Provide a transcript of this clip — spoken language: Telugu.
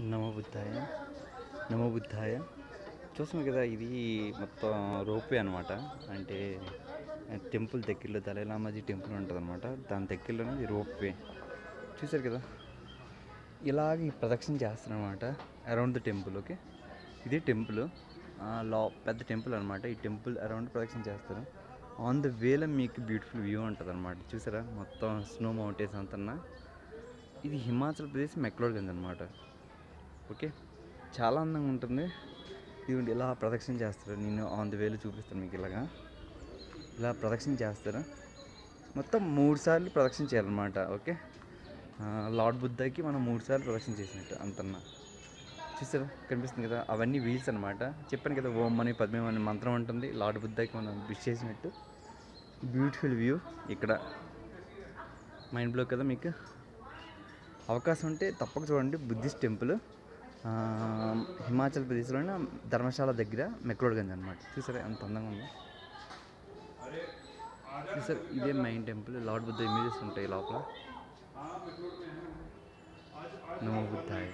నమో బుద్ధాయ నమో బుద్ధాయ. చూస్తున్నాం కదా, ఇది మొత్తం రోప్వే అనమాట. అంటే టెంపుల్ దగ్గరలో దలైలామాజీ టెంపుల్ ఉంటుంది అనమాట. దాని దగ్గరలోనే ఇది రోప్వే. చూసారు కదా, ఇలాగ ఈ ప్రదక్షిణ చేస్తారనమాట అరౌండ్ ద టెంపుల్. ఓకే, ఇదే టెంపుల్, పెద్ద టెంపుల్ అనమాట. ఈ టెంపుల్ అరౌండ్ ప్రదక్షిణ చేస్తారు. ఆన్ ద వేలో మీకు బ్యూటిఫుల్ వ్యూ ఉంటుంది అనమాట. చూసారా, మొత్తం స్నో మౌంటైన్స్ అంతన్నా. ఇది హిమాచల్ ప్రదేశ్ మెక్లోడ్గంజ్ అనమాట. ఓకే, చాలా అందంగా ఉంటుంది. ఇదిగోండి, ఇలా ప్రదక్షిణ చేస్తారు. నేను ఆన్ ది వేలో చూపిస్తాను మీకు. ఇలా ప్రదక్షిణ చేస్తారు. మొత్తం 3 సార్లు ప్రదక్షిణ చేయాలన్నమాట. ఓకే, లార్డ్ బుద్ధకి మనం 3 సార్లు ప్రదక్షిణ చేసినట్టు అంతన్నా. చూసారా, కనిపిస్తుంది కదా, అవన్నీ వీల్స్ అనమాట. చెప్పాను కదా, ఓం అని పద్మం అని మంత్రం ఉంటుంది. లార్డ్ బుద్ధకి మనం విష్ చేసినట్టు. బ్యూటిఫుల్ వ్యూ ఇక్కడ. మైండ్ బ్లో కదా మీకు. అవకాశం ఉంటే తప్పక చూడండి. బుద్ధిస్ట్ టెంపుల్, హిమాచల్ ప్రదేశ్లోని ధర్మశాల దగ్గర మెక్లోడ్గంజ్ అనమాట. చూసారా ఎంత అందంగా ఉందో. చూసారు, ఇదే main temple. Lord Buddha images ఉంటాయి లోపల. నమో బుద్ధాయ.